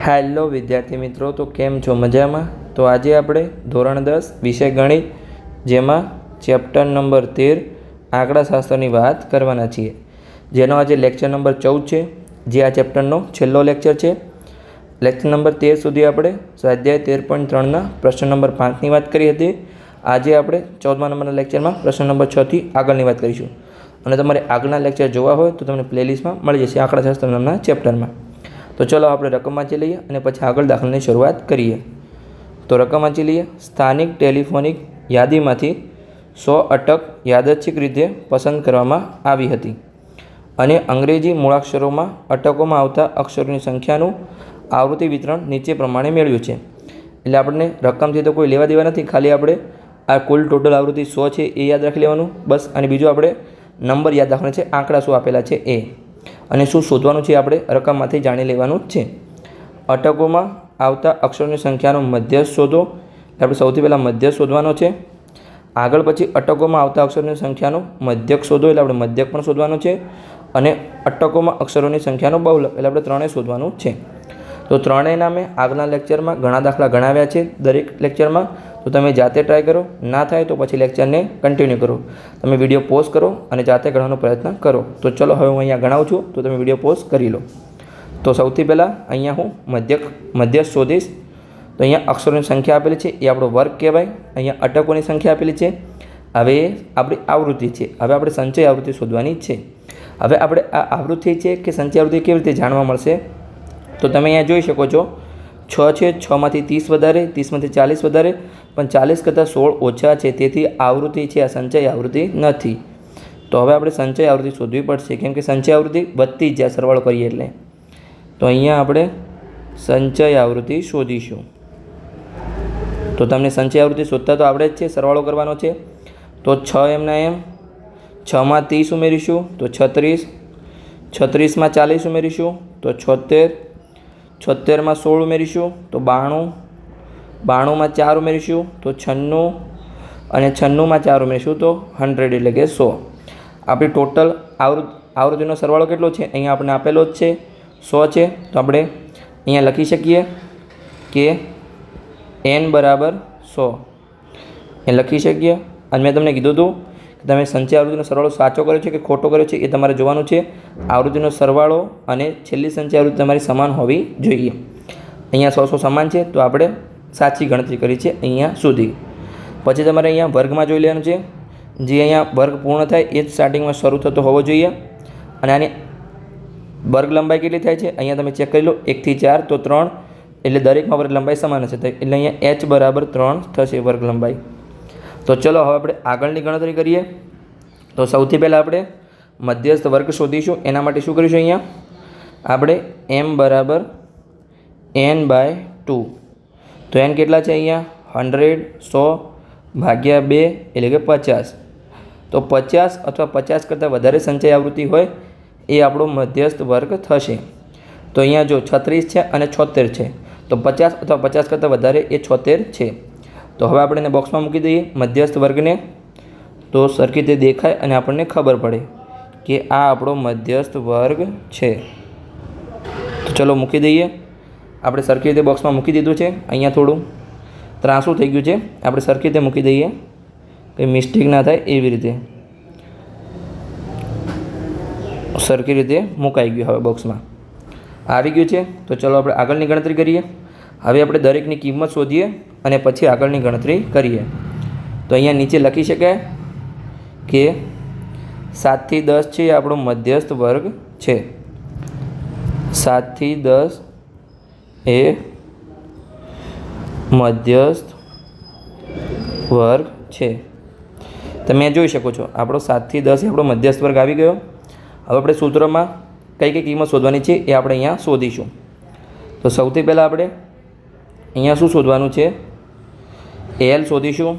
Hello વિદ્યાર્થી મિત્રો, તો કેમ છો? મજામાં? તો આજે આપણે ધોરણ 10 વિષય ગણિત, જેમાં ચેપ્ટર નંબર 13 આંકડાશાસ્ત્રની વાત કરવાના છીએ, જેનો આજે લેક્ચર નંબર 14 છે, જે આ ચેપ્ટરનો છેલ્લો લેક્ચર છે. લેક્ચર નંબર 13 સુધી આપણે સ્વાધ્યાય 13.3ના પ્રશ્ન નંબર 5ની વાત કરી હતી. આજે આપણે 14મા નંબરના લેક્ચરમાં પ્રશ્ન નંબર 6થી આગળની વાત કરીશું. અને તમારે આગળના લેક્ચર જોવા હોય તો તમને પ્લેલિસ્ટમાં મળી જશે આંકડાશાસ્ત્ર નામના ચેપ્ટરમાં. તો ચલો આપણે રકમ વાંચી લઈએ અને પછી આગળ દાખલાની શરૂઆત કરીએ. તો રકમ વાંચી લઈએ. સ્થાનિક ટેલિફોનિક યાદીમાંથી 100 અટક યાદચ્છિક રીતે પસંદ કરવામાં આવી હતી અને અંગ્રેજી મૂળાક્ષરોમાં અટકોમાં આવતા અક્ષરોની સંખ્યાનું આવૃત્તિ વિતરણ નીચે પ્રમાણે મેળવ્યું છે. એટલે આપણને રકમથી તો કોઈ લેવા દેવા નથી, ખાલી આપણે આ કુલ ટોટલ આવૃત્તિ 100 છે એ યાદ રાખી લેવાનું બસ. અને બીજું આપણે નંબર યાદ રાખવાનો છે, આંકડા શું આપેલા છે એ, અને શું શોધવાનું છે આપણે રકમમાંથી જાણી લેવાનું જ છે. અટકોમાં આવતા અક્ષરોની સંખ્યાનો મધ્યક શોધો. આપણે સૌથી પહેલાં મધ્યક શોધવાનો છે. આગળ પછી અટકોમાં આવતા અક્ષરોની સંખ્યાનો મધ્યક શોધો, એટલે આપણે મધ્યક પણ શોધવાનો છે. અને અટકોમાં અક્ષરોની સંખ્યાનો બહુલક, એટલે આપણે ત્રણેય શોધવાનું છે. તો ત્રણેયના મેં આગળના લેક્ચરમાં ઘણા દાખલા ગણાવ્યા છે દરેક લેક્ચરમાં. તો તમે જાતે ટ્રાય કરો, ના થાય તો પછી લેક્ચરને કન્ટિન્યુ કરો. તમે વિડીયો પોઝ કરો અને જાતે ગણવાનો પ્રયત્ન કરો. તો ચલો હવે હું અહીંયા ગણાવું છું, તો તમે વિડીયો પોઝ કરી લો. તો સૌથી પહેલાં અહીંયા હું મધ્યક શોધીશ. તો અહીંયા અક્ષરોની સંખ્યા આપેલી છે, એ આપણો વર્ગ કહેવાય. અહીંયા અટકોની સંખ્યા આપેલી છે. હવે આપણી આવૃત્તિ છે. હવે આપણે સંચય આવૃત્તિ શોધવાની છે. હવે આપણે આ આવૃત્તિ છે કે સંચય આવૃત્તિ કેવી રીતે જાણવા મળશે? તો તમે અહીંયા જોઈ શકો છો, 6 છે, 6માંથી 30 વધારે, 30માંથી 40 વધારે, પણ 40 કરતાં 16 ઓછા છે, તેથી આવૃત્તિ છે આ સંચય આવૃત્તિ નથી. તો હવે આપણે સંચય આવૃત્તિ શોધવી પડશે, કેમ કે સંચય આવૃત્તિ વધતી જ જાય સરવાળો કરીએ એટલે. તો અહીંયા આપણે સંચય આવૃત્તિ શોધીશું. તો તમને સંચય આવૃત્તિ શોધતા તો આવડે જ છે, સરવાળો કરવાનો છે. તો 6 એમના એમ, 6માં 30 ઉમેરીશું તો 36, 36માં 40 ઉમેરીશું તો 76, 76માં 16 ઉમેરીશું તો 92, 92માં 4 ઉમેરીશું તો 96, અને 96માં 4 ઉમેરીશું તો 100, એટલે કે 100. આપણી ટોટલ આવૃત્તિનો સરવાળો કેટલો છે? અહીંયા આપણે આપેલો જ છે 100 છે. તો આપણે અહીંયા લખી શકીએ કે n બરાબર 100 એ લખી શકીએ. અને મેં તમને કીધું હતું કે તમે સંચય આવૃત્તિનો સરવાળો સાચો કર્યો છે કે ખોટો કર્યો છે એ તમારે જોવાનું છે. આવૃત્તિનો સરવાળો અને છેલ્લી સંચય આવૃત્તિ તમારી સમાન હોવી જોઈએ. અહીંયા 100 સમાન છે, તો આપણે સાચી ગણતરી કરી છે અહીંયા સુધી. પછી તમારે અહીંયા વર્ગમાં જોઈ લેવાનું છે. જે અહીંયા વર્ગ પૂર્ણ થાય એ જ સ્ટાર્ટિંગમાં શરૂ થતો હોવો જોઈએ. અને આની વર્ગ લંબાઈ કેટલી થાય છે અહીંયા તમે ચેક કરી લો, 1 થી 4 તો 3, એટલે દરેકમાં વર્ગ લંબાઈ સમાન હશે. એટલે અહીંયા h બરાબર 3 થશે વર્ગ લંબાઈ. તો ચલો હવે આપણે આગળની ગણતરી કરીએ. તો સૌથી પહેલાં આપણે મધ્યસ્થ વર્ગ શોધીશું. એના માટે શું કરીશું? અહીંયા આપણે m બરાબર n/2. તો n કેટલા છે? અહીંયા 100, 100 ભાગ્યા 2 એટલે કે 50. તો 50 અથવા 50 કરતાં વધારે સંચય આવૃત્તિ હોય એ આપણો મધ્યસ્થ વર્ગ થશે. તો અહીંયા જો 36 છે અને 76 છે, તો 50 અથવા 50 કરતાં વધારે એ 76 છે. તો હવે આપણે એને બોક્સમાં મૂકી દઈએ મધ્યસ્થ વર્ગને, તો સરખી રીતે દેખાય અને આપણને ખબર પડે કે આ આપણો મધ્યસ્થ વર્ગ છે. તો ચલો મૂકી દઈએ. આપણે સરખી રીતે બોક્સમાં મૂકી દીધું છે. અહીંયા થોડું ત્રાસું થઈ ગયું છે, આપણે સરખી રીતે મૂકી દઈએ, કંઈ મિસ્ટેક ના થાય એવી રીતે સરખી રીતે મુકાઈ ગયું. હવે બોક્સમાં આવી ગયું છે. તો ચલો આપણે આગળની ગણતરી કરીએ. હવે આપણે દરેકની કિંમત શોધીએ અને પછી આગળની ગણતરી કરીએ. તો અહીંયા નીચે લખી શકાય કે 7 થી 10 છે એ આપણો મધ્યસ્થ વર્ગ છે. 7 થી 10 એ મધ્યસ્થ વર્ગ છે. તમે જોઈ શકો છો આપણો 7 થી 10 એ આપણો મધ્યસ્થ વર્ગ આવી ગયો. હવે આપણે સૂત્રમાં કઈ કઈ કિંમત શોધવાની છે એ આપણે અહીંયા શોધીશું. તો સૌથી પહેલાં આપણે અહીંયા શું શોધવાનું છે? એલ શોધીશું.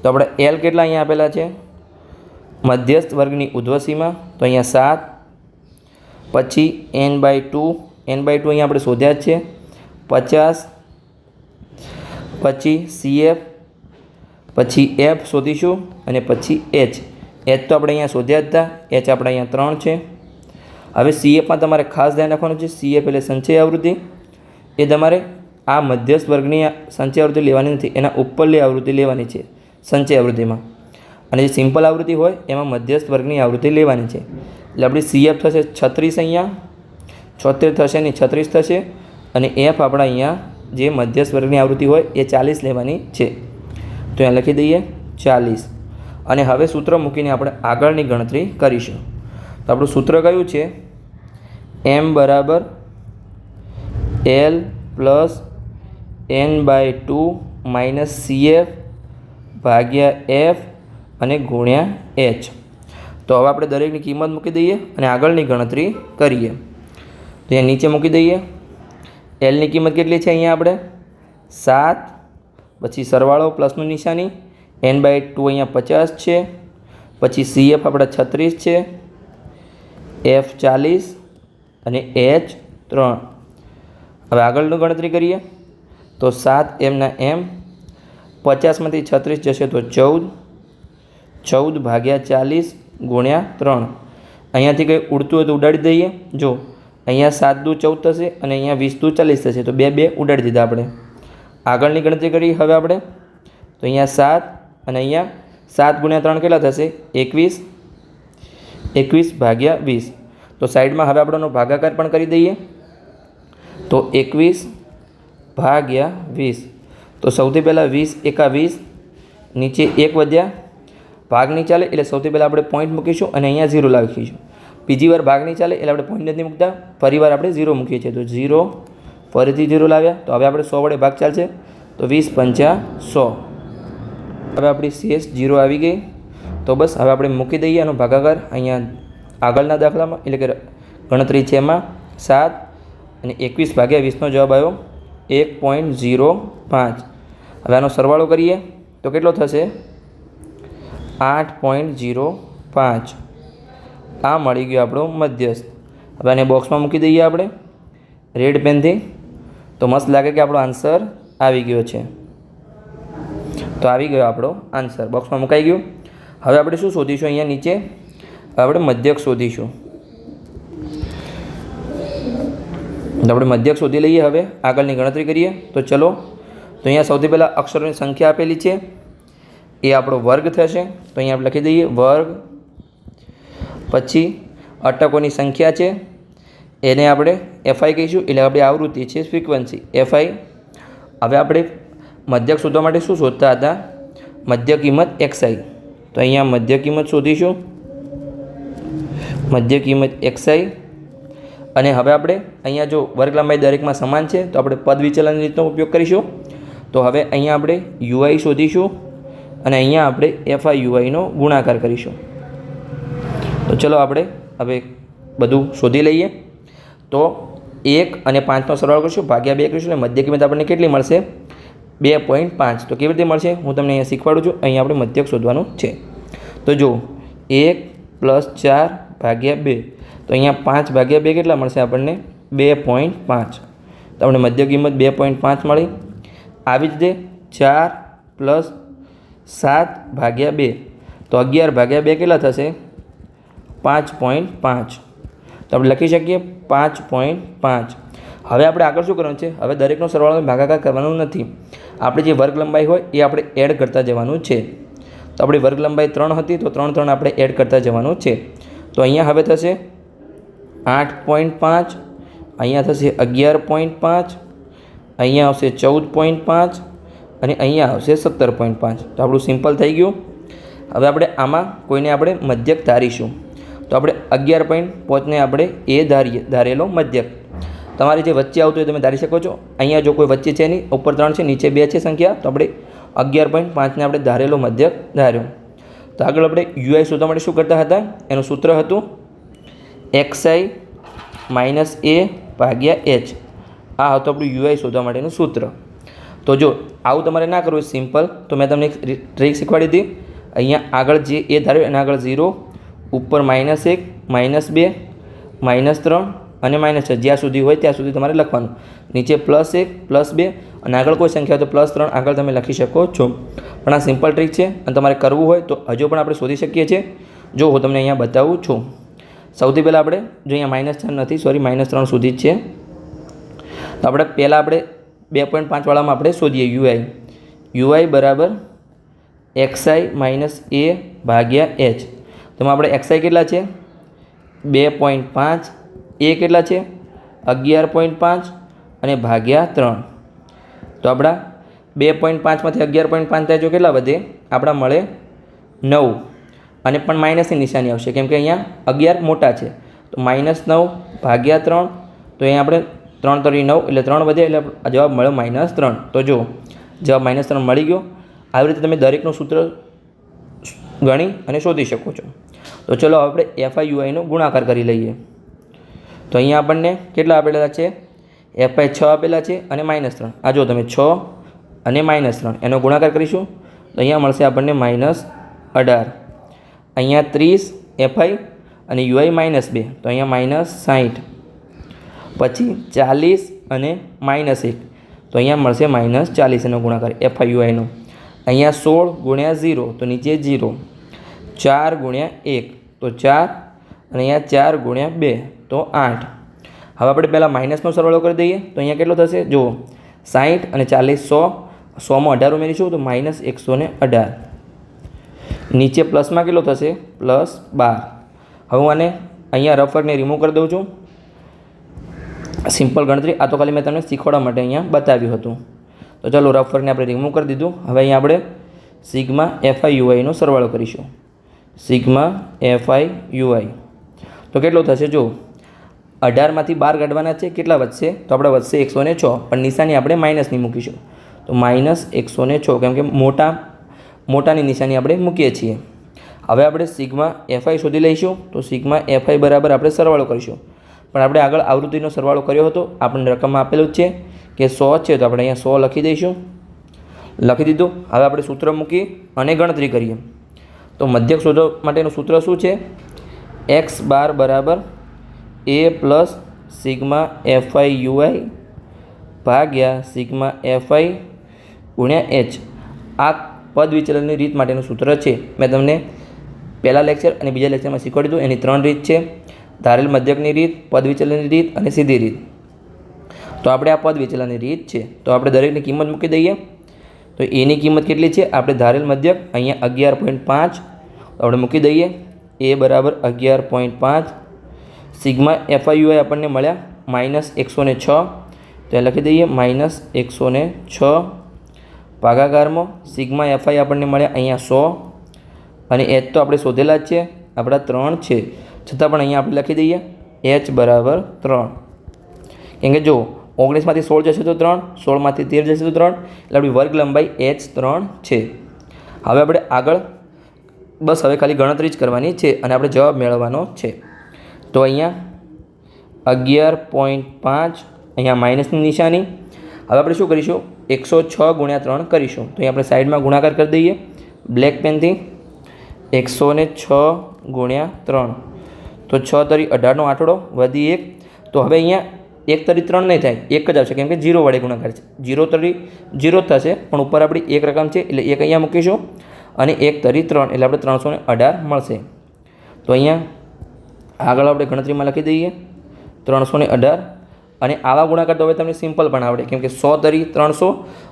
તો આપણે એલ કેટલા અહીંયા આપેલા છે મધ્યસ્થ વર્ગની ઉધ્વસીમાં? તો અહીંયા 7, પછી n/2, n/2 અહીંયા આપણે શોધ્યા જ છે, 50, પછી CF, પછી F શોધીશું, અને પછી H. H તો આપણે અહીંયા શોધ્યા જ હતા, H આપણે અહીંયા 3 છે. હવે CFમાં તમારે ખાસ ધ્યાન રાખવાનું છે. CF એટલે સંચય આવૃત્તિ, એ તમારે આ મધ્યસ્થ વર્ગની સંચય આવૃત્તિ લેવાની નથી, એના ઉપરની આવૃત્તિ લેવાની છે સંચય આવૃત્તિમાં. અને જે સિમ્પલ આવૃત્તિ હોય એમાં મધ્યસ્થ વર્ગની આવૃત્તિ લેવાની છે. એટલે આપણી CF થશે 36, અહીંયા 76 થશે નહીં 36 થશે, અને F આપણા અહીંયા જે મધ્યસ્થ વર્ગની આવૃત્તિ હોય એ 40 લેવાની છે. તો અહીંયા લખી દઈએ 40. અને હવે સૂત્ર મૂકીને આપણે આગળની ગણતરી કરીશું. તો આપણું સૂત્ર કયું છે? M બરાબર L plus N/2 minus CF ભાગ્યા F અને ગુણ્યા H. તો હવે આપણે દરેકની કિંમત મૂકી દઈએ અને આગળની ગણતરી કરીએ. તો અહીંયા નીચે મૂકી દઈએ. Lની કિંમત કેટલી છે? અહીંયા આપણે 7, પછી સરવાળો પ્લસનું નિશાની, N/2 અહીંયા 50 છે, પછી CF આપણા 36 છે, F 40 અને H 3. હવે આગળનું ગણતરી કરીએ. તો 7 M ના M, 50માંથી 36 જશે તો 14 ભાગ્યા 40 ગુણ્યા 3. અહીંયાથી કંઈ ઉડતું હોય તો ઉડાડી દઈએ. જો અહીંયા 7 દુ 14 થશે અને અહીંયા 20 દુ 40 થશે, તો 2 ઉડાડી દીધા આપણે. આગળની ગણતરી કરી હવે આપણે. તો અહીંયા 7 અને અહીંયા 7 ગુણ્યા 3 કેટલા થશે? 21 ભાગ્યા 20. તો સાઈડમાં હવે આપણો ભાગાકાર પણ કરી દઈએ. તો 21 ભાગ્યા 20. તો સૌથી પહેલાં 20 એકા 20, નીચે 1 વધ્યા, ભાગ નહીં ચાલે એટલે સૌથી પહેલાં આપણે પોઈન્ટ મૂકીશું અને અહીંયા 0 લખીશું. બીજી વાર ભાગ નહીં ચાલે એટલે આપણે પોઈન્ટ નથી મૂકતા, ફરી વાર આપણે 0 મૂકીએ છીએ. તો 0 ફરીથી 0 લાવ્યા. તો હવે આપણે 100 વડે ભાગ ચાલશે. તો 20 પંચા 100. હવે આપણી શેષ 0 આવી ગઈ. તો બસ હવે આપણે મૂકી દઈએ આનો ભાગાકાર અહીંયા આગળના દાખલામાં, એટલે કે ગણતરી છે એમાં 7 અને 21 ભાગ્યા 20નો જવાબ આવ્યો 1.05. હવે આનો સરવાળો કરીએ તો કેટલો થશે? 8.05. આ મળી ગયો આપણો મધ્યસ્થ. હવે આને બોક્સમાં મૂકી દઈએ આપણે રેડ પેનથી. તો મસ્ત લાગે કે આપણો આન્સર આવી ગયો છે. તો આવી ગયો આપણો આન્સર, બોક્સમાં મુકાઈ ગયું. હવે આપણે શું શોધીશું? અહીંયા નીચે આપણે મધ્યક શોધીશું. તો આપણે મધ્યક શોધી લઈએ. હવે આગળની ગણતરી કરીએ. તો ચલો. તો અહીંયા સૌથી પહેલાં અક્ષરોની સંખ્યા આપેલી છે, એ આપણો વર્ગ થશે. તો અહીંયા આપણે લખી દઈએ વર્ગ. પછી અટકોની સંખ્યા છે, એને આપણે FI કહીશું, એટલે આપણી આવૃત્તિ છે ફ્રીક્વન્સી FI. હવે આપણે મધ્યક શોધવા માટે શું શોધતા હતા? મધ્ય કિંમત XI. તો અહીંયા મધ્ય કિંમત શોધીશું, મધ્ય કિંમત XI. અને હવે આપણે અહીંયા જો વર્ગ લંબાઈ દરેકમાં સમાન છે તો આપણે પદ વિચલનની રીતનો ઉપયોગ કરીશું. તો હવે અહીંયા આપણે UI શોધીશું અને અહીંયા આપણે FI/UI નો ગુણાકાર કરીશું. તો ચલો આપણે હવે બધું શોધી લઈએ. તો 1 અને 5નો સરવાળો કરીશું, ભાગ્યા 2 કરીશું, અને મધ્ય કિંમત આપણને કેટલી મળશે? 2.5. તો કેવી રીતે મળશે હું તમને અહીંયા શીખવાડું છું. અહીંયા આપણે મધ્યક શોધવાનું છે. તો જો 1 + 4 ભાગ્યા 2, તો અહીંયા 5 ભાગ્યા 2 કેટલા મળશે આપણને? 2.5. તો આપણે મધ્ય કિંમત 2.5 મળી. આવી જ રીતે 4 + 7 ભાગ્યા 2, તો 11 ભાગ્યા 2 કેટલા થશે? 5.5. તો આપણે લખી શકીએ 5.5. હવે આપણે આગળ શું કરવાનું છે? હવે દરેકનો સરવાળો ભાગાકાર કરવાનો નથી. આપણે જે વર્ગ લંબાઈ હોય એ આપણે એડ કરતા જવાનું છે. તો આપણી વર્ગ લંબાઈ 3 હતી, તો 3 આપણે એડ કરતા જવાનું છે. તો અહીંયા હવે થશે 8.5, અહીંયા થશે 11.5, અહીંયા આવશે 14.5 અને અહીંયા આવશે 17.5. તો આપણું સિમ્પલ થઈ ગયું. હવે આપણે આમાં કોઈને આપણે મધ્યક ધારીશું. તો આપણે 11.5ને આપણે એ ધારેલો મધ્યક. તમારે જે વચ્ચે આવતું હોય તમે ધારી શકો છો. અહીંયા જો કોઈ વચ્ચે છે નહીં, ઉપર 3 છે, નીચે 2 છે સંખ્યા, તો આપણે 11.5ને આપણે ધારેલો મધ્યક ધાર્યો. તો આગળ આપણે UI શોધવા માટે શું કરતા હતા? એનું સૂત્ર હતું XI - A ભાગ્યા H. આ હતું આપણું UI શોધવા માટેનું સૂત્ર. તો જો આવું તમારે ના કરવું સિમ્પલ, તો મેં તમને એક ટ્રીક શીખવાડી હતી. અહીંયા આગળ જે એ ધાર્યો એના આગળ 0, ઉપર -1, -2, -3 અને -6 જ્યાં સુધી હોય ત્યાં સુધી તમારે લખવાનું. નીચે +1, +2 અને આગળ કોઈ સંખ્યા હોય તો +3 આગળ તમે લખી શકો છો. પણ આ સિમ્પલ ટ્રીક છે અને તમારે કરવું હોય તો હજુ પણ આપણે શોધી શકીએ છીએ. જો હું તમને અહીંયા બતાવું છું. સૌથી પહેલાં આપણે જો અહીંયા -4 નથી, સોરી -3 સુધી જ છે. તો આપણે પહેલાં આપણે 2.5 વાળામાં આપણે શોધીએ યુઆઈ બરાબર એક્સઆઈ માઇનસ એ ભાગ્યા એચ. તો આપણે એક્સઆઈ કેટલા છે 2.5, એ કેટલા છે 11.5 અને ભાગ્યા 3. તો આપણા 2.5માંથી 11.5 થાય જો કેટલા વધે આપણા મળે 9 અને પણ માઇનસની નિશાની આવશે કેમ કે અહીંયા 11 મોટા છે. તો -9 ભાગ્યા 3. તો અહીંયા આપણે 3 તરી 9 એટલે 3 વધે એટલે જવાબ મળ્યો -3. તો જો જવાબ -3 મળી ગયો. આવી રીતે તમે દરેકનું સૂત્ર ગણી અને શોધી શકો છો. તો ચલો આપણે એફઆઈ યુઆઈનો ગુણાકાર કરી લઈએ. તો અહીંયા આપણને કેટલા આપેલા છે એફઆઈ 6 આપેલા છે અને -3. આ જો તમે 6 અને -3 એનો ગુણાકાર કરીશું તો અહીંયા મળશે આપણને -18. અહીંયા 30 એફઆઈ અને યુઆઈ -2 તો અહીંયા -60. પછી 40 અને -1 તો અહીંયા મળશે -40 એનો ગુણાકાર એફઆઈ યુઆઈનો. અહીંયા 16 ગુણ્યા 0 તો નીચે 0. 4 ગુણ્યા 1 તો 4 અને અહીંયા 4 ગુણ્યા 2 તો 8. હવે આપણે પહેલાં માઇનસનો સરવાળો કરી દઈએ તો અહીંયા કેટલો થશે જુઓ 60 અને 40 100 માં 18 ઉમેરીશું તો -118. નીચે પ્લસમાં કેટલો થશે +12. હવે હું આને અહીંયા રફ વર્કને રિમૂવ કરી દઉં છું. સિમ્પલ ગણતરી આ તો ખાલી મેં તમને શીખવાડવા માટે અહીંયા બતાવ્યું હતું. તો ચાલો રફ વર્કને આપણે રિમૂવ કરી દીધું. હવે અહીંયા આપણે સિગ્મા એફઆઈ યુઆઈનો સરવાળો કરીશું. સિગ્મા એફઆઈ યુઆઈ તો કેટલો થશે જો 18માંથી 12 કાઢવાના છે કેટલા વધશે તો આપણે વધશે 106 પણ નિશાની આપણે માઇનસની મૂકીશું તો -106 કેમ કે મોટાની નિશાની આપણે મૂકીએ છીએ. હવે આપણે સિગ્મા એફઆઈ શોધી લઈશું. તો સિગ્મા એફઆઈ બરાબર આપણે સરવાળો કરીશું પણ આપણે આગળ આવૃત્તિનો સરવાળો કર્યો હતો આપણને રકમમાં આપેલું જ છે કે 100 છે તો આપણે અહીંયા 100 લખી દઈશું. લખી દીધું. હવે આપણે સૂત્ર મૂકી અને ગણતરી કરીએ. તો મધ્યક શોધવા માટેનું સૂત્ર શું છે x બાર બરાબર a plus sigma FI UI ભાગ્યા સિગ્મા એફઆઈ ગુણ્યા h. આ પદ વિચલનની રીત માટેનું સૂત્ર છે. મેં તમને પહેલા લેક્ચર અને બીજા લેક્ચરમાં શીખવાડી દીધું. એની 3 રીત છે ધારેલ મધ્યકની રીત, પદ વિચલનની રીત અને સીધી રીત. તો આપણે આ પદ વિચલનની રીત છે તો આપણે દરેકની કિંમત મૂકી દઈએ. તો એની કિંમત કેટલી છે આપણે ધારેલ મધ્યક અહીંયા 11.5 આપણે મૂકી દઈએ. એ બરાબર 11.5. સિગ્મા એફઆઈ યુઆઈ આપણને મળ્યા -106 તો એ લખી દઈએ -106 ભાગાકારમાં સિગ્મા એફઆઈ આપણને મળ્યા અહીંયા 100 અને એચ તો આપણે શોધેલા જ છે આપણા 3 છે છતાં પણ અહીંયા આપણે લખી દઈએ h બરાબર 3 કેમ કે જો 19માંથી 16 જશે તો 3, 16માંથી 13 જશે તો 3 એટલે આપણી વર્ગ લંબાઈ h3 છે. હવે આપણે આગળ બસ હવે ખાલી ગણતરી જ કરવાની છે અને આપણે જવાબ મેળવવાનો છે. તો અહીંયા 11.5 અહીંયા માઇનસની નિશાની. હવે આપણે શું કરીશું 106 ગુણ્યા 3 કરીશું. તો અહીંયા આપણે સાઈડમાં ગુણાકાર કરી દઈએ બ્લેક પેનથી 106 ગુણ્યા 3 તો 6 તરી 18નો આંકડો વધી 1. તો હવે અહીંયા 1 તરી 3 નહીં થાય 1 જ આવશે કેમ કે 0 વડે ગુણાકાર છે. 0 તરી 0 થશે પણ ઉપર આપણી 1 રકમ છે એટલે 1 અહીંયા મૂકીશું અને 1 તરી 3 એટલે આપણે 318 મળશે. તો અહીંયા આગળ આપણે ગણતરીમાં લખી દઈએ 318 અને આવા ગુણાકાર તો હવે તમને સિમ્પલ પણ આવડે કેમ કે 100 તરી 300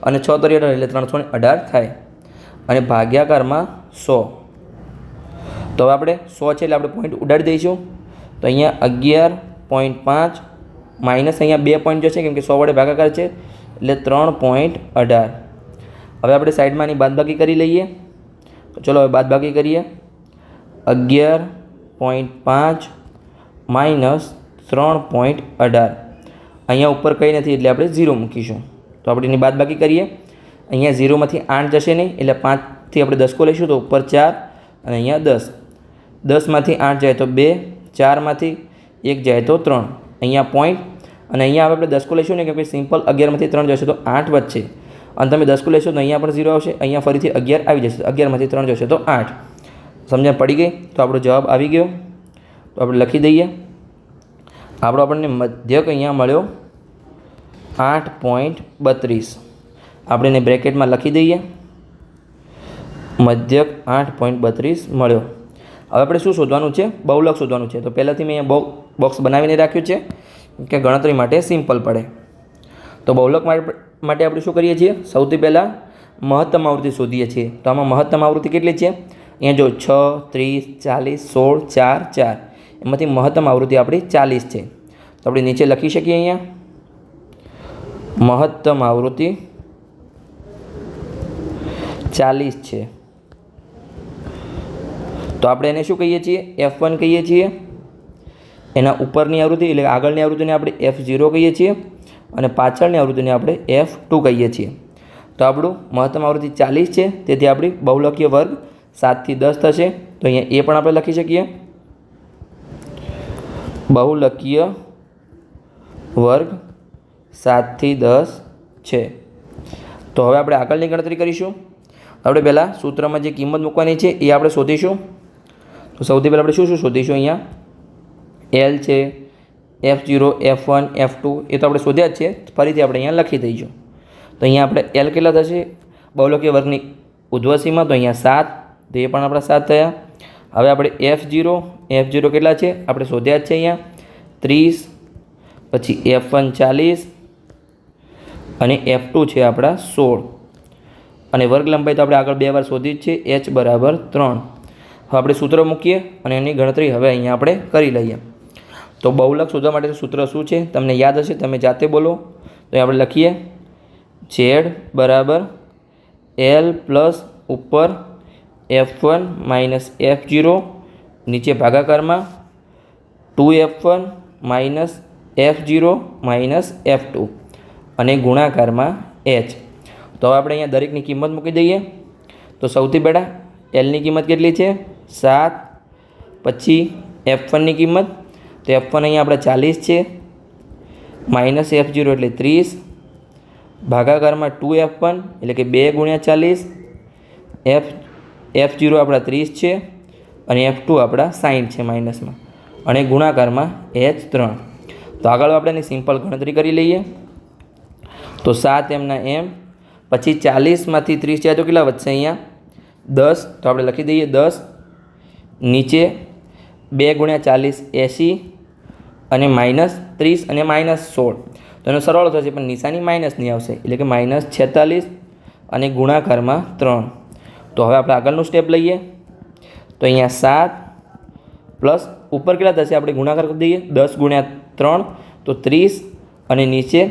અને 6 તરી 18 એટલે 318 થાય અને ભાગ્યાકારમાં 100. તો હવે આપણે 100 છે એટલે આપણે પોઈન્ટ ઉડાડી દઈશું. તો અહીંયા 11.5 માઇનસ અહીંયા 2 પોઈન્ટ જશે કેમ કે 100 વડે ભાગાકાર છે એટલે 3.18. હવે આપણે સાઈડમાં આની બાદબાકી કરી લઈએ. તો ચલો હવે બાદબાકી કરીએ 11.5 માઇનસ 3.18. અહીંયા ઉપર કંઈ નથી એટલે આપણે 0 મૂકીશું. તો આપણે એની બાદબાકી કરીએ. અહીંયા 0માંથી 8 જશે નહીં એટલે 5થી આપણે 10 લઈશું તો ઉપર 4 અને અહીંયા 10. 10માંથી 8 જાય તો 2, 4માંથી 1 જાય તો 3. અહીંયા પોઈન્ટ અને અહીંયા હવે આપણે 10 લઈશું ને કે ભાઈ સિમ્પલ 11માંથી 3 જશે તો 8 વધશે અને તમે 10 લેશો તો અહીંયા પણ 0 આવશે. અહીંયા ફરીથી 11 આવી જશે 11માંથી 3 જશે તો 8. સમજણ પડી ગઈ? તો આપણો જવાબ આવી ગયો. તો આપણે લખી દઈએ આપણને મધ્યક અહીંયા મળ્યો 8.32. આપણે એને બ્રેકેટમાં લખી દઈએ મધ્યક 8.32 મળ્યો. હવે આપણે શું શોધવાનું છે બહુલક શોધવાનું છે. તો પહેલાંથી મેં અહીંયા બોક્સ બનાવીને રાખ્યું છે કે ગણતરી માટે સિમ્પલ પડે. તો બહુલક માટે આપણે શું કરીએ છીએ? સૌથી પહેલાં મહત્તમ આવૃત્તિ શોધીએ છીએ. તો આમાં મહત્તમ આવૃત્તિ કેટલી છે? અહીંયા જો 6, 30, 40, 16, 4, 4 એમાંથી મહત્તમ આવૃત્તિ આપણી 40 છે. તો આપણે નીચે લખી શકીએ અહીંયા મહત્તમ આવૃત્તિ 40 છે. તો આપણે એને શું કહીએ છીએ? F1 કહીએ છીએ. એના ઉપરની આવૃત્તિ એટલે આગળની આવૃત્તિને આપણે F0 કહીએ છીએ અને પાછળની આવૃત્તિને આપણે F2 કહીએ છીએ. તો આપણું મહત્તમ આવૃત્તિ 40 છે, તેથી આપણી બહુલકીય વર્ગ 7 થી 10 થશે. તો અહીંયા એ પણ આપણે લખી શકીએ બહુલકીય વર્ગ 7 થી 10 છે. તો હવે આપણે આગળની ગણતરી કરીશું. આપણે પહેલાં સૂત્રમાં જે કિંમત મૂકવાની છે એ આપણે શોધીશું. તો સૌથી પહેલાં આપણે શું શું શોધીશું? અહીંયા L છે, F0, F1, F2 એ તો આપણે શોધ્યા જ છે. ફરીથી આપણે અહીંયા લખી દઈશું. તો અહીંયા આપણે L કેટલા થશે બહુલકીય વર્ગની ઉધ્વસીમાં? તો અહીંયા 7, તો એ પણ આપણા 7 થયા. હવે આપણે F0 કેટલા છે આપણે શોધ્યા જ છે. અહીંયા 30, પછી F1 40 અને F2 છે આપણા 16 અને વર્ગ લંબાઈ તો આપણે આગળ 2 વાર શોધી જ છે, h બરાબર 3. હવે આપણે સૂત્ર મૂકીએ અને એની ગણતરી હવે અહીંયા આપણે કરી લઈએ. તો બહુલક શોધવા માટે સૂત્ર શું છે તમને યાદ હશે, તમે જાતે બોલો. તો આપણે લખીએ z બરાબર L પ્લસ ઉપર F1 માઇનસ F0 નીચે ભાગાકારમાં 2F1 minus F0 minus F2 અને ગુણાકારમાં h. તો હવે આપણે અહીંયા દરેકની કિંમત મૂકી દઈએ. તો સૌથી પહેલાં Lની કિંમત કેટલી છે? 7. પછી F1ની કિંમત, તો F1 અહીંયા આપણે 40 છે, માઇનસ F0 એટલે 30, ભાગાકારમાં 2F1 એટલે કે 2 ગુણ્યા 40, F0 આપણા 30 છે અને F2 આપણા 60 છે માઇનસમાં અને ગુણાકારમાં h3. તો આગળ આપણે એની સિમ્પલ ગણતરી કરી લઈએ. તો 7 એમના એમ, પછી 40માંથી 30 જાય તો કેટલા વધશે? અહીંયા 10. તો આપણે લખી દઈએ 10. નીચે 2 ગુણ્યા 40 80 અને માઇનસ 30 અને માઇનસ 16. તો એનો સરળ થશે પણ નિશાની માઇનસની આવશે એટલે કે માઇનસ 46 અને ગુણાકારમાં 3. તો હવે આપણે આગળનું સ્ટેપ લઈએ. તો અહીંયા 7 પ્લસ ઉપર કેટલા થશે આપણે ગુણાકાર કરી દઈએ 10 ગુણ્યા 3 તો 30 અને નીચે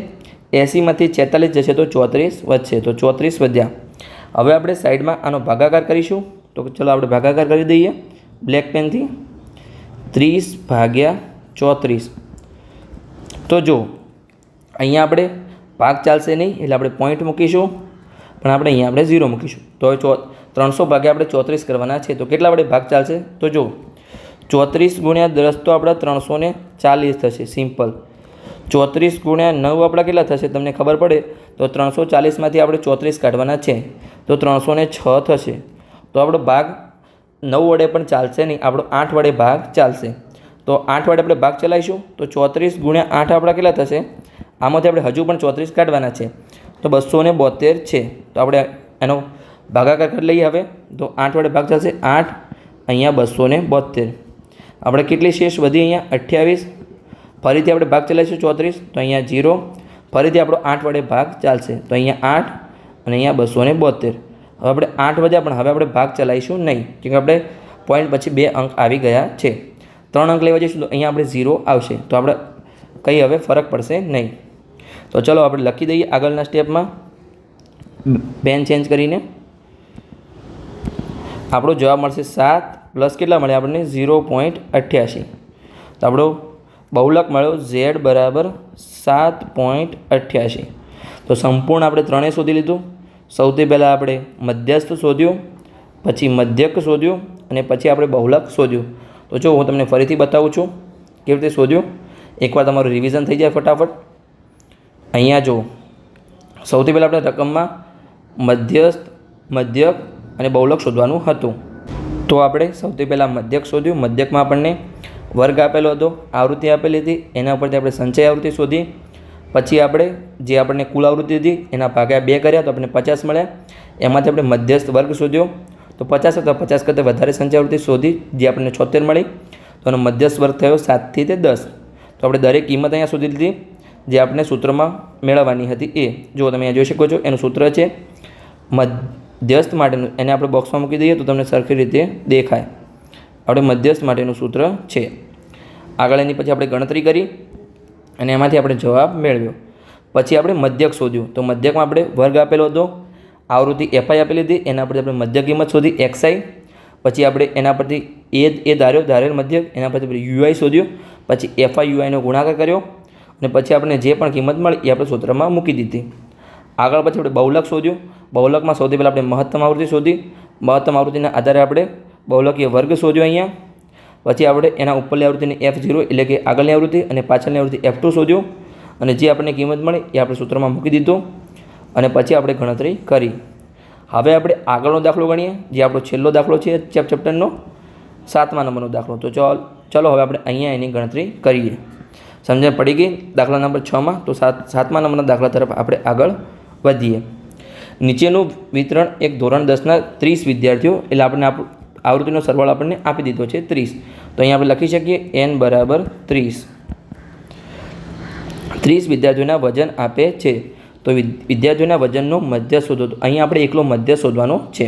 80માંથી 46 જશે તો 34 વધશે. તો 34 વધ્યા. હવે આપણે સાઈડમાં આનો ભાગાકાર કરીશું. તો ચલો આપણે ભાગાકાર કરી દઈએ બ્લેક પેનથી. 30 ભાગ્યા 34. તો જો અહીંયા આપણે ભાગ ચાલશે નહીં એટલે આપણે પોઈન્ટ મૂકીશું, પણ આપણે અહીંયા આપણે 0 મૂકીશું. તો હવે 300 ભાગ્યા આપણે 34 કરવાના છે. તો કેટલા વડે ભાગ ચાલશે? તો જો 34 ગુણ્યા 10 તો આપણા 340 થશે સિમ્પલ. 34 ગુણ્યા 9 આપણા કેટલા થશે તમને ખબર પડે? તો 340માંથી આપણે 34 કાઢવાના છે તો 306 થશે. તો આપણો ભાગ 9 વડે પણ ચાલશે નહીં, આપણો 8 વડે ભાગ ચાલશે. તો 8 વડે આપણે ભાગ ચલાવીશું તો 34 ગુણ્યા 8 આપણા કેટલા થશે? આમાંથી આપણે હજુ પણ 34 કાઢવાના છે તો 272 છે. તો આપણે એનો ભાગાકાર કરી લઈએ. હવે તો 8 વડે ભાગ ચાલશે 8, અહીંયા 272. આપણે કેટલી શેષ વધી? અહીંયા 28. ફરીથી આપણે ભાગ ચલાવીશું 34 તો અહીંયા 0. ફરીથી આપણો 8 વડે ભાગ ચાલશે તો અહીંયા 8 અને અહીંયા 272. હવે આપણે 8 વધ્યા પણ હવે આપણે ભાગ ચલાવીશું નહીં, કેમ કે આપણે પોઈન્ટ પછી 2 અંક આવી ગયા છે. 3 અંક લેવા જઈશું તો અહીંયા આપણે 0 આવશે. તો આપણે કંઈ હવે ફરક પડશે નહીં. તો ચલો આપણે લખી દઈએ આગળના સ્ટેપમાં પેન ચેન્જ કરીને. આપણો જવાબ મળશે 7 પ્લસ કેટલા મળે આપણને? 0.88. તો આપણો બહુલક મળ્યો z બરાબર 7.88. તો સંપૂર્ણ આપણે ત્રણેય શોધી લીધું. સૌથી પહેલાં આપણે મધ્યસ્થ શોધ્યું, પછી મધ્યક શોધ્યું અને પછી આપણે બહુલક શોધ્યું. તો જો હું તમને ફરીથી બતાવું છું કેવી રીતે શોધ્યું. એકવાર તમારું રિવિઝન થઈ જાય ફટાફટ. અહીંયા જો સૌથી પહેલાં આપણે રકમમાં મધ્યસ્થ, મધ્યક અને બહુલક શોધવાનું હતું. તો આપણે સૌથી પહેલાં મધ્યક શોધ્યું. મધ્યકમાં આપણને વર્ગ આપેલો હતો, આવૃત્તિ આપેલી હતી, એના ઉપરથી આપણે સંચય આવૃત્તિ શોધી. પછી આપણે જે આપણને કુલ આવૃત્તિ હતી એના ભાગ્યા 2 કર્યા તો આપણને 50 મળ્યા. એમાંથી આપણે મધ્યસ્થ વર્ગ શોધ્યો તો 50 અથવા 50 કરતાં વધારે સંચય આવૃત્તિ શોધી જે આપણને 76 મળી. તો એનો મધ્યસ્થ વર્ગ થયો 7 થી 10. તો આપણે દરેક કિંમત અહીંયા શોધી લીધી. જે આપણે સૂત્રમાં મેળવવાની હતી એ. જો તમે અહીંયા જોઈ શકો છો, એનું સૂત્ર છે મધ્યસ્થ માટેનું. એને આપણે બોક્સમાં મૂકી દઈએ તો તમને સરખી રીતે દેખાય. આપણે મધ્યસ્થ માટેનું સૂત્ર છે. આગળ એની પછી આપણે ગણતરી કરી અને એમાંથી આપણે જવાબ મેળવ્યો. પછી આપણે મધ્યક શોધ્યું. તો મધ્યકમાં આપણે વર્ગ આપેલો હતો, આવૃત્તિ એફઆઈ આપેલી હતી, એના પરથી આપણે મધ્યક કિંમત શોધી એક્સઆઈ. પછી આપણે એના પરથી ધારેલ મધ્યક, એના પરથી યુઆઈ શોધ્યો. પછી એફઆઈ યુઆઈનો ગુણાકાર કર્યો અને પછી આપણે જે પણ કિંમત મળી એ આપણે સૂત્રમાં મૂકી દીધી. આગળ પછી આપણે બહુલક શોધ્યું. બહુલકમાં સૌથી પહેલાં આપણે મહત્તમ આવૃત્તિ શોધી. મહત્તમ આવૃત્તિના આધારે આપણે બહુલકીય વર્ગ શોધ્યો અહીંયા. પછી આપણે એના ઉપરની આવૃત્તિની F0 એટલે કે આગળની આવૃત્તિ અને પાછળની આવૃત્તિ F2 શોધ્યો અને જે આપણને કિંમત મળી એ આપણે સૂત્રમાં મૂકી દીધો અને પછી આપણે ગણતરી કરી. હવે આપણે આગળનો દાખલો ગણીએ, જે આપણો છેલ્લો દાખલો છે ચેપ્ટરનો 7મા નંબરનો દાખલો. તો ચલો હવે આપણે અહીંયા એની ગણતરી કરીએ. સમજણ પડી ગઈ દાખલા નંબર 6માં? તો 7મા નંબરના દાખલા તરફ આપણે આગળ વધીએ. નીચેનું વિતરણ એક ધોરણ 10ના 30 વિદ્યાર્થીઓ, એટલે આપણને આવૃત્તિનો સરવાળો આપણને આપી દીધો છે 30. તો અહીંયા આપણે લખી શકીએ n બરાબર 30. 30 વિદ્યાર્થીઓના વજન આપે છે. તો વિદ્યાર્થીઓના વજનનો મધ્ય શોધો. તો અહીંયા આપણે એકલો મધ્ય શોધવાનો છે.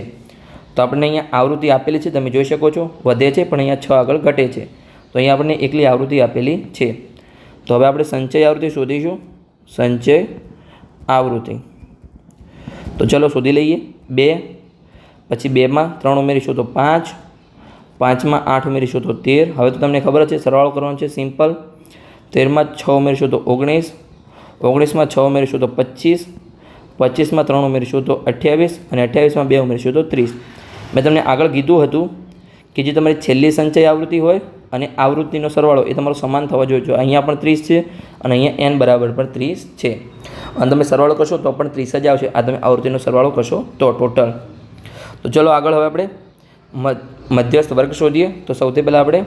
તો આપણને અહીંયા આવૃત્તિ આપેલી છે, તમે જોઈ શકો છો, વધે છે પણ અહીંયા 6 આગળ ઘટે છે. તો અહીંયા આપણને એકલી આવૃત્તિ આપેલી છે. તો હવે આપણે સંચય આવૃત્તિ શોધીશું. સંચય આવૃત્તિ તો ચલો શોધી લઈએ. 2, પછી 2માં 3 ઉમેરીશું તો 5, 5માં 8 ઉમેરીશું તો 13. હવે તો તમને ખબર છે સરવાળો કરવાનો છે સિમ્પલ. 13માં 6 ઉમેરીશું તો 19, 19માં 6 ઉમેરીશું તો 25, 25માં 3 ઉમેરીશું તો 28 અને 28માં 2 ઉમેરીશું તો 30. મેં તમને આગળ કીધું હતું કે જે તમારી છેલ્લી સંચય આવૃત્તિ હોય અને આવૃત્તિનો સરવાળો એ તમારો સમાન થવા જોઈએ. અહીંયા પણ 30 છે અને અહીંયા n બરાબર પણ 30 છે અને તમે સરવાળો કરશો તો પણ 30 જ આવશે. આ તમે આવૃત્તિનો સરવાળો કરશો તો ટોટલ. તો ચલો આગળ હવે આપણે મધ્યસ્થ વર્ગ શોધીએ. તો સૌથી પહેલાં આપણે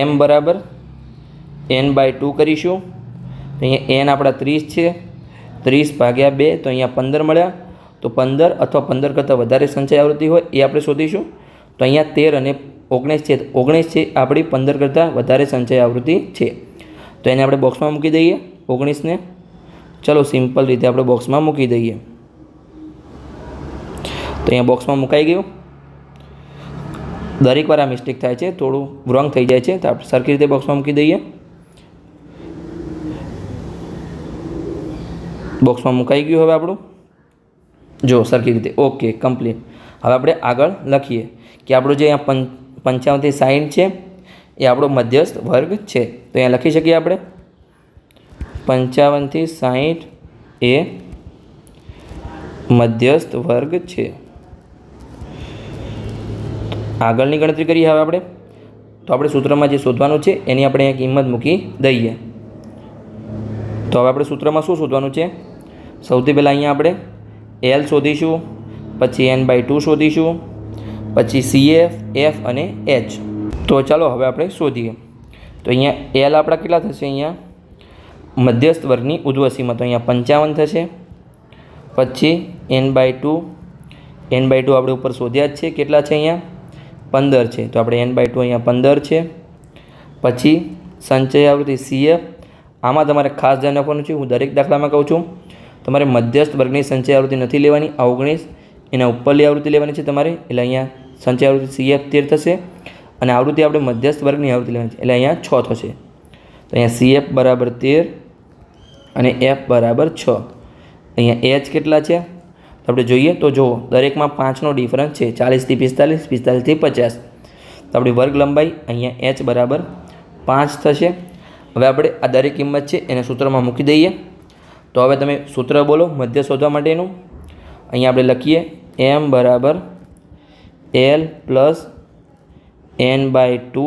m બરાબર n/2 કરીશું. તો અહીંયા n આપણા 30 છે, 30 ભાગ્યા 2 તો અહીંયા 15 મળ્યા. તો 15 અથવા 15 કરતાં વધારે સંચય આવૃત્તિ હોય એ આપણે શોધીશું. તો અહીંયા 13 અને 19 છે. 19 છે આપણી 15 કરતાં વધારે સંચય આવૃત્તિ છે. તો એને આપણે બોક્સમાં મૂકી દઈએ 19ને. ચલો સિમ્પલ રીતે આપણે બોક્સમાં મૂકી દઈએ. તો અહીંયા બોક્સમાં મુકાઈ ગયું. દરેક વાર આ મિસ્ટેક થાય છે, થોડું રોંગ થઈ જાય છે, તો આપણે સરખી રીતે બોક્સમાં મૂકી દઈએ. બોક્સમાં મુકાઈ ગયું હવે આપણું, જો સરખી રીતે. Okay, complete. હવે આપણે આગળ લખીએ કે આપણું જે અહીંયા 55 થી 60 છે એ આપણો મધ્યસ્થ વર્ગ છે. તો અહીંયા લખી શકીએ આપણે 55 થી 60 એ મધ્યસ્થ વર્ગ છે. આગળની ગણતરી કરીએ હવે આપણે. તો આપણે સૂત્રમાં જે શોધવાનું છે એની આપણે અહીંયા કિંમત મૂકી દઈએ. તો હવે આપણે સૂત્રમાં શું શોધવાનું છે? સૌથી પહેલાં અહીંયા આપણે L શોધીશું, પછી n/2 શોધીશું, પછી CF, F અને H. તો ચાલો હવે આપણે શોધીએ. તો અહીંયા L આપણા કેટલા થશે? અહીંયા મધ્યસ્થ વર્ગની ઉર્ધ્વસીમા તો અહીંયા 55 થશે. પછી n/2 આપણે ઉપર શોધ્યા જ છે, કેટલા છે? અહીંયા 15 છે. તો આપણે n/2 અહીંયા 15 છે. પછી સંચય આવૃત્તિ CF, આમાં તમારે ખાસ ધ્યાન રાખવાનું છે. હું દરેક દાખલામાં કહું છું, તમારે મધ્યસ્થ વર્ગની સંચય આવૃત્તિ નથી લેવાની. આ 19 એના ઉપરની આવૃત્તિ લેવાની છે તમારે. એટલે અહીંયા સંચય આવૃત્તિ CF 13 થશે અને આવૃત્તિ આપણે મધ્યસ્થ વર્ગની આવૃત્તિ લેવાની છે એટલે અહીંયા 6 થશે. તો અહીંયા CF બરાબર 13 અને F બરાબર 6. અહીંયા H કેટલા છે તો આપણે જોઈએ. તો જુઓ, દરેકમાં 5નો ડિફરન્સ છે, 40 થી 45, 45 થી 50. તો આપણી વર્ગ લંબાઈ અહીંયા H બરાબર 5 થશે. હવે આપણે આ દરેક કિંમત છે એને સૂત્રમાં મૂકી દઈએ. તો હવે તમે સૂત્ર બોલો મધ્ય શોધવા માટેનું. અહીંયા આપણે લખીએ m બરાબર L plus n/2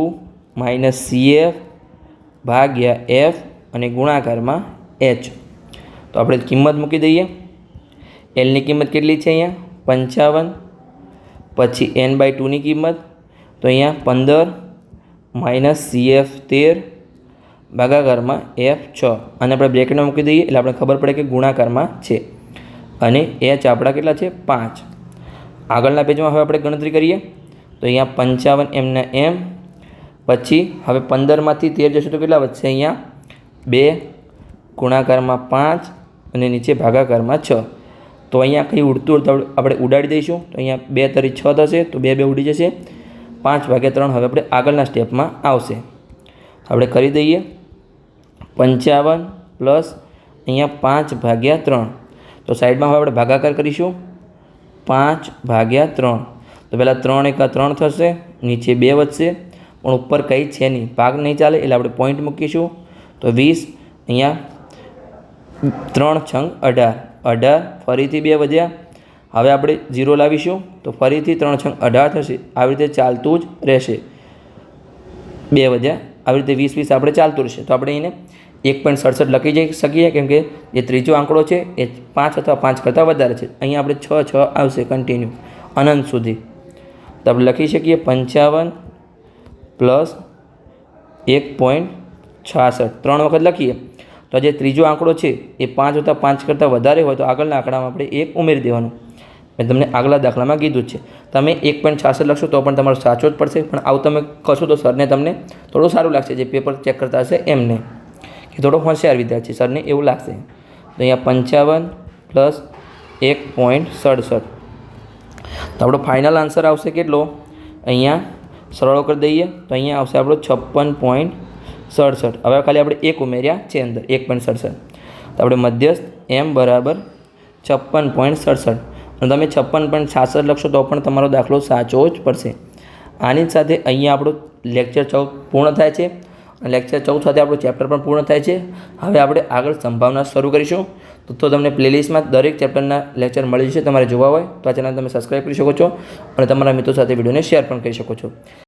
minus CF ભાગ્યા F અને ગુણાકારમાં H. તો આપણે કિંમત મૂકી દઈએ. Lની કિંમત કેટલી છે? અહીંયા 55. પછી n/2ની કિંમત તો અહીંયા 15 માઇનસ CF 13 ભાગાકારમાં F 6. અને આપણે બ્રેકેટમાં મૂકી દઈએ એટલે આપણે ખબર પડે કે ગુણાકારમાં છે. અને H આપણા કેટલા છે? 5. આગળના પેજમાં હવે આપણે ગણતરી કરીએ. તો અહીંયા 55 એમના એમ. પછી હવે 15માંથી 13 જશે તો કેટલા વધશે? અહીંયા 2 ગુણાકારમાં 5 અને નીચે ભાગાકારમાં 6. તો અહીંયા કંઈ ઉડતું આપણે ઉડાડી દઈશું. તો અહીંયા 2 તરી 6 થશે, તો 2 2 ઉડી જશે. 5/3 હવે આપણે આગળના સ્ટેપમાં આવશે. આપણે કરી દઈએ 55 પ્લસ અહીંયા 5/3. તો સાઈડમાં હવે આપણે ભાગાકાર કરીશું 5/3. તો પહેલાં 3 × 3 થશે, નીચે 2 વધશે, પણ ઉપર કંઈ છે નહીં, ભાગ નહીં ચાલે એટલે આપણે પોઈન્ટ મૂકીશું. તો 20, અહીંયા 3 × 18, 18, ફરીથી 2 વધ્યા. હવે આપણે 0 લાવીશું તો ફરીથી 3 × 18 થશે. આવી રીતે ચાલતું જ રહેશે. 2 વધ્યા, આવી રીતે 20 20 આપણે ચાલતું રહેશે. તો આપણે એને 1.67 લખી જઈ શકીએ, કેમ કે જે ત્રીજો આંકડો છે એ 5 અથવા 5 કરતાં વધારે છે. અહીંયા આપણે 6 6 આવશે કન્ટિન્યુ અનંત સુધી. તો આપણે લખી શકીએ 55 પ્લસ 1.66, 3 વખત લખીએ. તો જે ત્રીજો આંકડો છે એ 5 અથવા 5 કરતાં વધારે હોય તો આગળના આંકડામાં આપણે 1 ઉમેરી દેવાનું. મેં તમને આગલા દાખલામાં કીધું જ છે. તમે 1.66 લખશો તો પણ તમારો સાચો જ પડશે, પણ આવું તમે કરશો તો સરને તમને થોડું સારું લાગશે, જે પેપર ચેક કરતા હશે એમને, કે થોડો હોશિયાર વિદ્યાર્થી, સરને એવું લાગશે. તો અહીંયા 55 પ્લસ 1.67. તો આપણો ફાઇનલ આન્સર આવશે કેટલો? અહીંયા સરળો કરી દઈએ તો અહીંયા આવશે આપણો 56.67. હવે ખાલી આપણે 1 ઉમેર્યા છે અંદર 1.67. તો આપણે મધ્યસ્થ m બરાબર 56.67. અને તમે 56.66 લખશો તો પણ તમારો દાખલો સાચો જ પડશે. આની જ સાથે અહીંયા આપણો લેક્ચર 14 પૂર્ણ થાય છે. અને લેક્ચર 14 સાથે આપણું ચેપ્ટર પણ પૂર્ણ થાય છે. હવે આપણે આગળ સંભાવના શરૂ કરીશું. તો તમને પ્લેલિસ્ટમાં દરેક ચેપ્ટરના લેક્ચર મળી જશે. તમારે જોવા હોય તો આ ચેનલ તમે સબસ્ક્રાઈબ કરી શકો છો અને તમારા મિત્રો સાથે વિડીયોને શેર પણ કરી શકો છો.